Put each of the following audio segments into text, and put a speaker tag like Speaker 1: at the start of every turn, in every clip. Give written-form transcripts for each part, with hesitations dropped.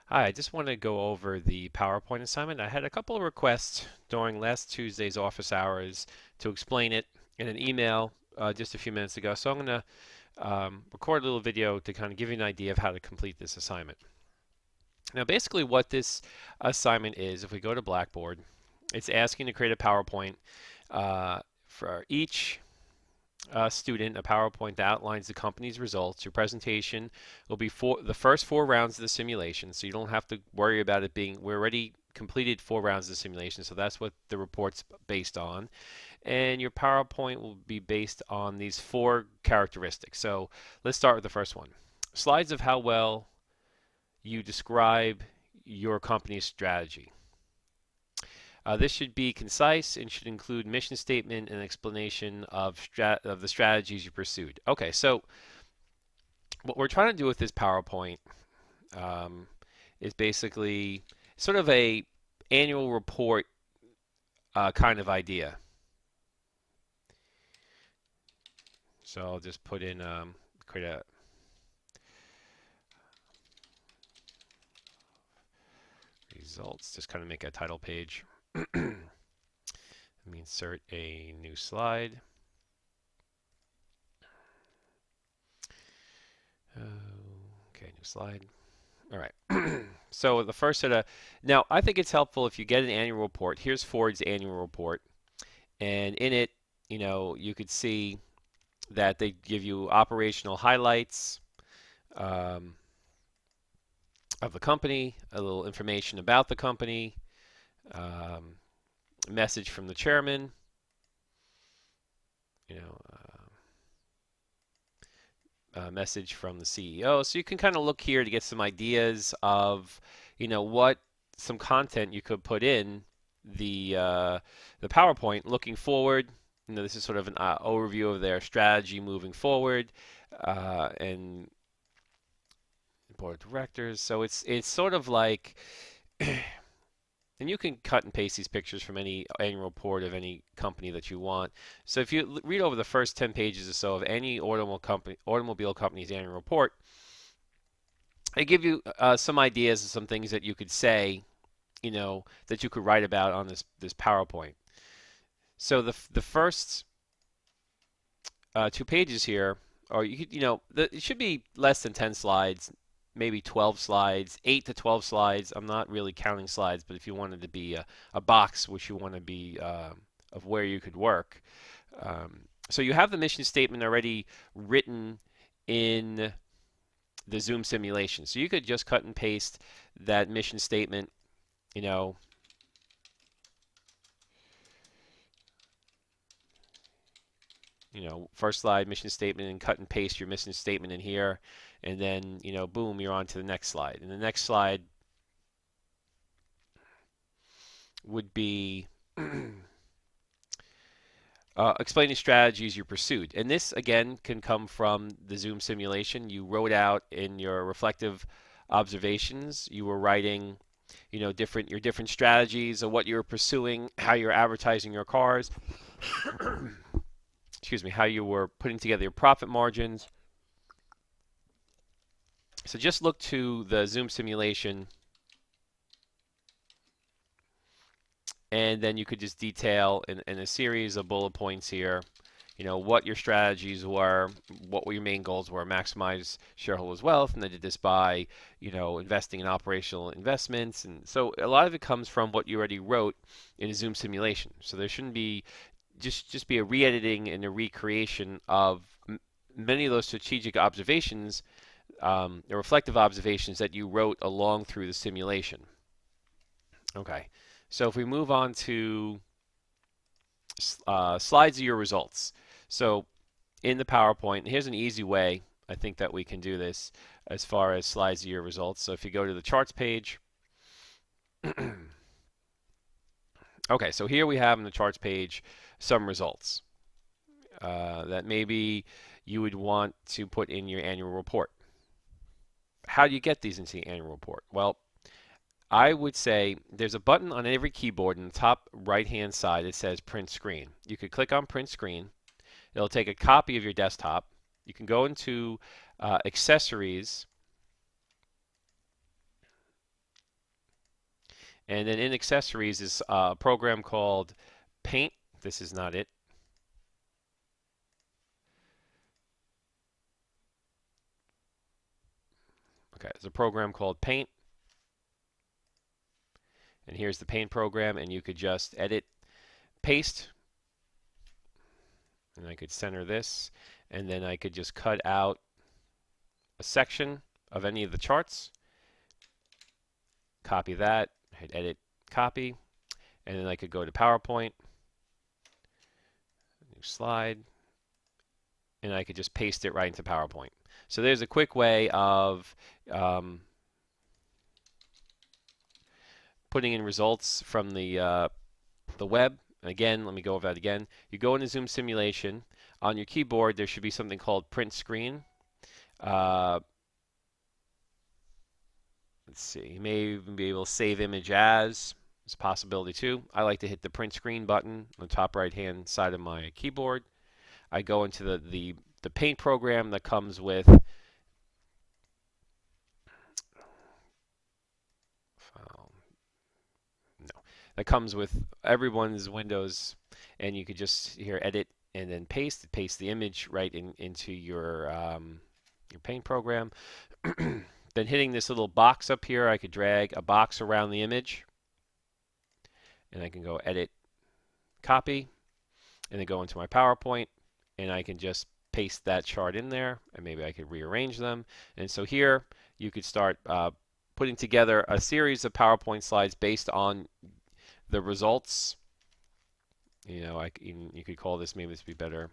Speaker 1: Hi, I just want to go over the PowerPoint assignment. I had a couple of requests during last Tuesday's office hours to explain it in an email just a few minutes ago. So I'm going to record a little video to kind of give you an idea of how to complete this assignment. Now, basically what this assignment is, if we go to Blackboard, it's asking to create a PowerPoint for each student, a PowerPoint that outlines the company's results. Your presentation will be for the first 4 rounds of the simulation, so you don't have to worry about it being, we already completed 4 rounds of the simulation, so that's what the report's based on. And your PowerPoint will be based on these 4 characteristics. So let's start with the first one. Slides of how well you describe your company's strategy. This should be concise and should include mission statement and explanation of the strategies you pursued. Okay, so what we're trying to do with this PowerPoint um, is basically sort of a annual report kind of idea. So I'll just put in create a results. Just kind of make a title page. Let me insert a new slide. Okay, new slide. All right. So the first set of, now I think it's helpful if you get an annual report. Here's Ford's annual report. And in it, you could see that they give you operational highlights um, of the company, a little information about the company, um, a message from the chairman, you know, a message from the CEO. So you can kind of look here to get some ideas of, what some content you could put in the PowerPoint looking forward. This is sort of an overview of their strategy moving forward, and board of directors. So it's sort of like, and you can cut and paste these pictures from any annual report of any company that you want. So if you read over the first 10 pages or so of any automobile company's annual report, they give you some ideas of some things that you could say, that you could write about on this PowerPoint. So the first 2 pages here, or it should be less than 10 slides, maybe 12 slides, 8 to 12 slides. I'm not really counting slides, but if you wanted to be a box, which you want to be of where you could work. So you have the mission statement already written in the Zoom simulation. So you could just cut and paste that mission statement, first slide, mission statement, and cut and paste your mission statement in here. And then, boom, you're on to the next slide. And the next slide would be explaining strategies you pursued. And this, again, can come from the Zoom simulation. You wrote out in your reflective observations, you were writing, your different strategies of what you were pursuing, how you're advertising your cars, excuse me, how you were putting together your profit margins. So just look to the Zoom simulation, and then you could just detail in a series of bullet points here, what your strategies were, what your main goals were, maximize shareholders' wealth, and they did this by, investing in operational investments. And so a lot of it comes from what you already wrote in a Zoom simulation. So there shouldn't be just be a re-editing and a recreation of many of those strategic observations, the reflective observations that you wrote along through the simulation. Okay, so if we move on to slides of your results. So in the PowerPoint, here's an easy way I think that we can do this as far as slides of your results. So if you go to the charts page, okay, so here we have in the charts page some results that maybe you would want to put in your annual report. How do you get these into the annual report? Well, I would say there's a button on every keyboard in the top right-hand side that says Print Screen. You could click on Print Screen. It'll take a copy of your desktop. You can go into Accessories, And then in accessories is a program called Paint. This is not it. Okay, there's a program called Paint, and here's the Paint program, and you could just edit, paste, and I could center this, and then I could just cut out a section of any of the charts, copy that, hit edit, copy, and then I could go to PowerPoint, new slide, and I could just paste it right into PowerPoint. So there's a quick way of putting in results from the web. And again, let me go over that again. You go into Zoom simulation. On your keyboard, there should be something called print screen. Let's see. You may even be able to save image as. It's a possibility too. I like to hit the print screen button on the top right hand side of my keyboard. I go into the Paint program that comes with no, that comes with everyone's Windows, and you could just here edit and then paste the image right into your Paint program. Then hitting this little box up here, I could drag a box around the image, and I can go edit, copy, and then go into my PowerPoint, and I can just paste that chart in there, and maybe I could rearrange them. And so here you could start putting together a series of PowerPoint slides based on the results. You know, you could call this, maybe this would be better,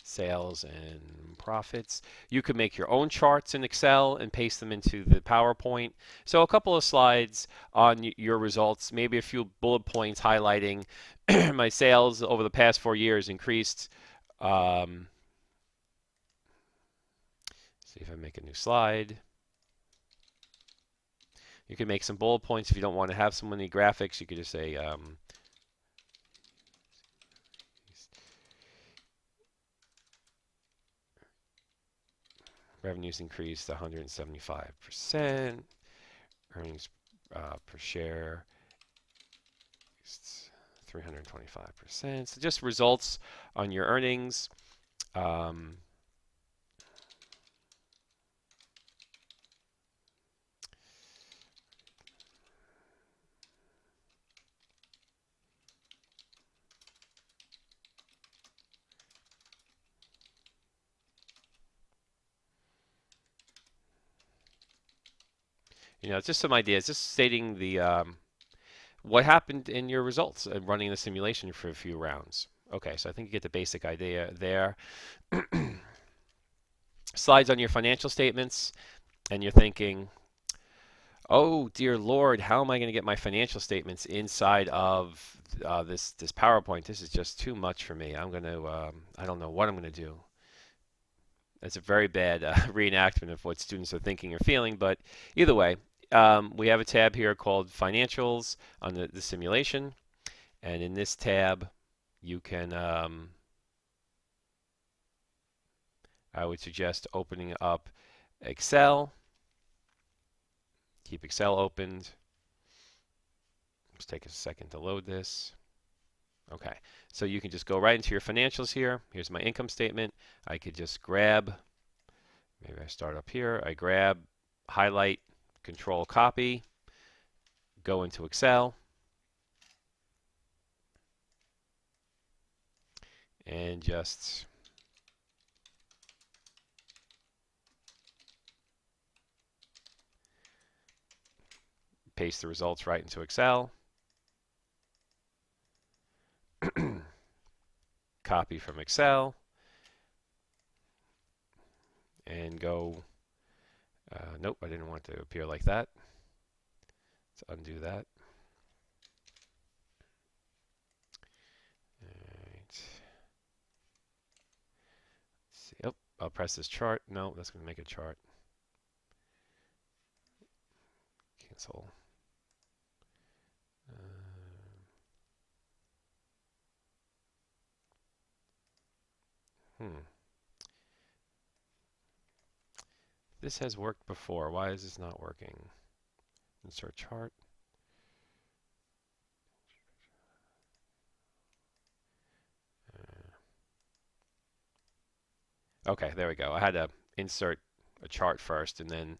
Speaker 1: sales and profits. You could make your own charts in Excel and paste them into the PowerPoint. So a couple of slides on your results, maybe a few bullet points highlighting my sales over the past 4 years increased. See if I make a new slide. You can make some bullet points if you don't want to have so many graphics. You could just say revenues increased 175%. Earnings per share increased 325%. So just results on your earnings. You know, just some ideas, just stating the what happened in your results and running the simulation for a few rounds. Okay, so I think you get the basic idea there. Slides on your financial statements, and you're thinking, oh dear Lord, how am I going to get my financial statements inside of this PowerPoint? This is just too much for me. I don't know what I'm going to do. That's a very bad reenactment of what students are thinking or feeling, but either way, we have a tab here called Financials on the simulation, and in this tab, you can, I would suggest opening up Excel. Keep Excel opened. Just take a second to load this. Okay, so you can just go right into your financials here. Here's my income statement. I could just grab, maybe I start up here. I grab, highlight, control copy, go into Excel, and just paste the results right into Excel. Copy from Excel and go, nope, I didn't want it to appear like that. Let's undo that. All right. Let's see. Oh, I'll press this chart. No, that's going to make a chart. Cancel. This has worked before. Why is this not working? Insert chart. Okay, there we go. I had to insert a chart first, and then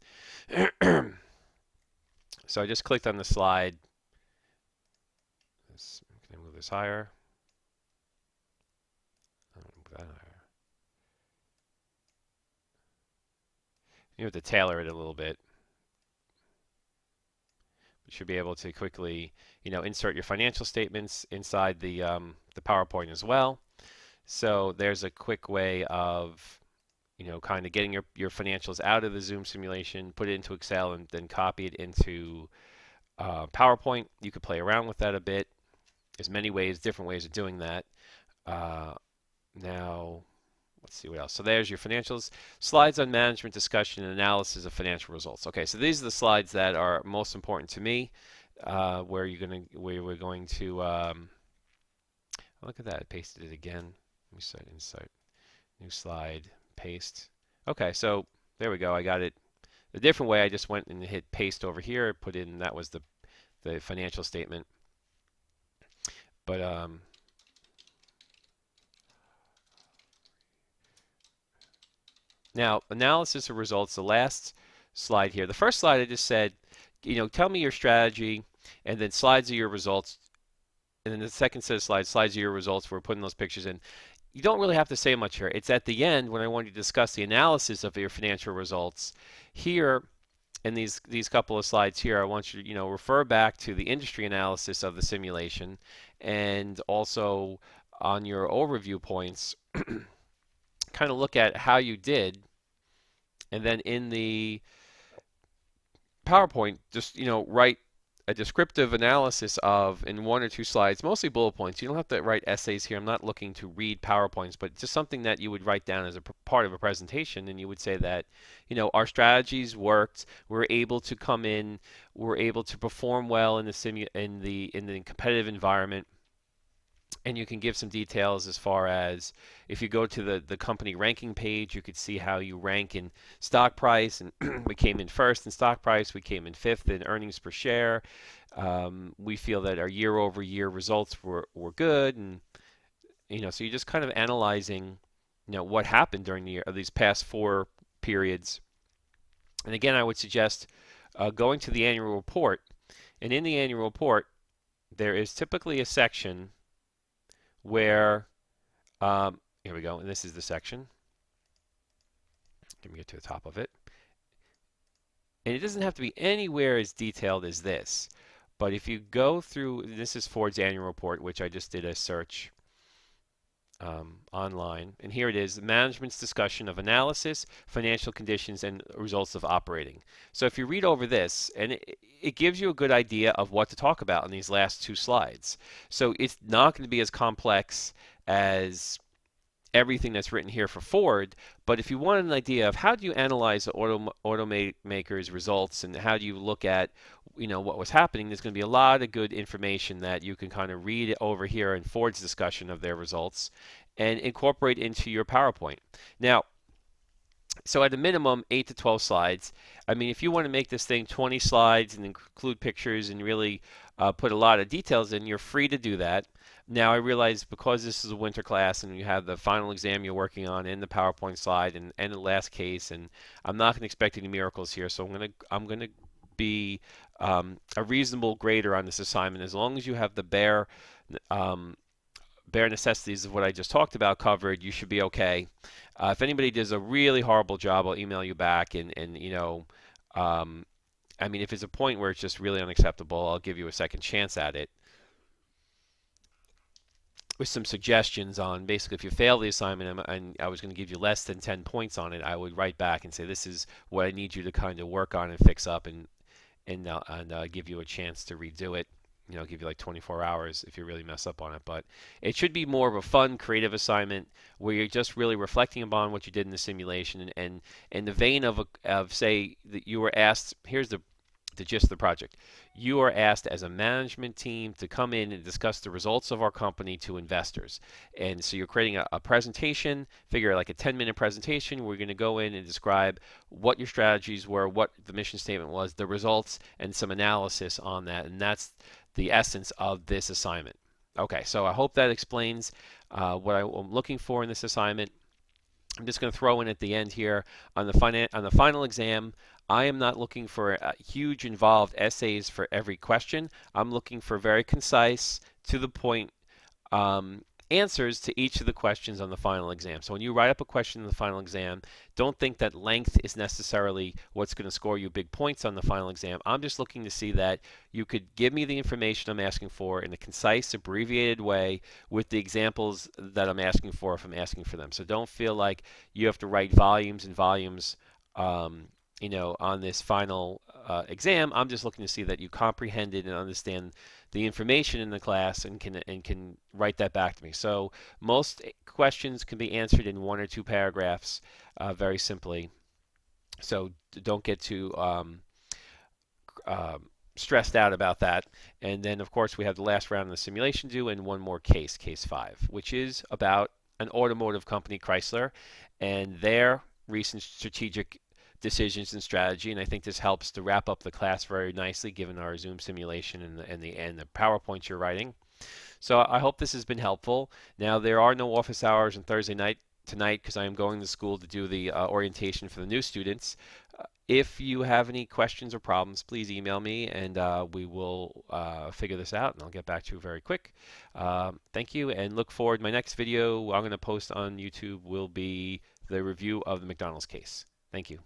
Speaker 1: so I just clicked on the slide. Can I move this higher? Move that higher. You have to tailor it a little bit. You should be able to quickly, insert your financial statements inside the PowerPoint as well. So there's a quick way of, kind of getting your financials out of the Zoom simulation, put it into Excel, and then copy it into PowerPoint. You could play around with that a bit. There's many ways, different ways of doing that. Uh, Now, let's see what else. So there's your financials. Slides on management discussion and analysis of financial results. Okay, so these are the slides that are most important to me, where we're going to look at that. I pasted it again. Let me start insert new slide, paste. Okay, so there we go. I got it a different way. I just went and hit paste over here, put in, that was the financial statement. But now, analysis of results, the last slide here. The first slide I just said, tell me your strategy, and then slides of your results. And then the second set of slides of your results, we're putting those pictures in. You don't really have to say much here. It's at the end when I want you to discuss the analysis of your financial results. Here, in these couple of slides here, I want you to, refer back to the industry analysis of the simulation, and also on your overview points, kind of look at how you did, and then in the PowerPoint, just write a descriptive analysis of, in one or two slides, mostly bullet points. You don't have to write essays here. I'm not looking to read PowerPoints, but just something that you would write down as a part of a presentation, and you would say that, our strategies worked. We're able to come in. We're able to perform well in the competitive environment. And you can give some details as far as, if you go to the company ranking page, you could see how you rank in stock price, and we came in first in stock price, we came in fifth in earnings per share. We feel that our year-over-year results were good, and so you're just kind of analyzing, what happened during the year, these past 4 periods. And again, I would suggest going to the annual report, and in the annual report, there is typically a section where, here we go, and this is the section. Let me get to the top of it. And it doesn't have to be anywhere as detailed as this, but if you go through, this is Ford's annual report, which I just did a search online, and here it is, management's discussion of analysis, financial conditions, and results of operating. So if you read over this, and it gives you a good idea of what to talk about in these last 2 slides. So it's not going to be as complex as everything that's written here for Ford, but if you want an idea of how do you analyze the automaker's results, and how do you look at, what was happening, there's going to be a lot of good information that you can kind of read over here in Ford's discussion of their results and incorporate into your PowerPoint. Now, so at a minimum, 8 to 12 slides. I mean, if you want to make this thing 20 slides and include pictures and really put a lot of details in, you're free to do that. Now, I realize because this is a winter class and you have the final exam you're working on in the PowerPoint slide and the last case, and I'm not going to expect any miracles here, so I'm gonna be a reasonable grader on this assignment. As long as you have the bare necessities of what I just talked about covered, you should be okay. If anybody does a really horrible job, I'll email you back, and I mean, if it's a point where it's just really unacceptable, I'll give you a second chance at it with some suggestions on, basically, if you fail the assignment and I was going to give you less than 10 points on it, I would write back and say, this is what I need you to kind of work on and fix up, and give you a chance to redo it. Give you like 24 hours if you really mess up on it. But it should be more of a fun, creative assignment where you're just really reflecting upon what you did in the simulation, and in the vein of say that you were asked, here's the gist of the project. You are asked as a management team to come in and discuss the results of our company to investors. And so you're creating a presentation, figure like a 10-minute presentation. We're going to go in and describe what your strategies were, what the mission statement was, the results, and some analysis on that. And that's the essence of this assignment. Okay, so I hope that explains what I'm looking for in this assignment. I'm just going to throw in at the end here on the final exam. I am not looking for huge involved essays for every question. I'm looking for very concise, to the point um, answers to each of the questions on the final exam. So when you write up a question in the final exam, don't think that length is necessarily what's going to score you big points on the final exam. I'm just looking to see that you could give me the information I'm asking for in a concise, abbreviated way with the examples that I'm asking for if I'm asking for them. So don't feel like you have to write volumes and volumes. On this final exam. I'm just looking to see that you comprehended and understand the information in the class and can write that back to me. So most questions can be answered in 1 or 2 paragraphs, very simply. So don't get too um, stressed out about that. And then, of course, we have the last round of the simulation due and one more case, case 5, which is about an automotive company, Chrysler, and their recent strategic decisions and strategy. And I think this helps to wrap up the class very nicely, given our Zoom simulation and the PowerPoints you're writing. So I hope this has been helpful. Now, there are no office hours on Thursday night tonight because I am going to school to do the orientation for the new students. If you have any questions or problems, please email me and we will figure this out and I'll get back to you very quick. Thank you and look forward. My next video I'm going to post on YouTube will be the review of the McDonald's case. Thank you.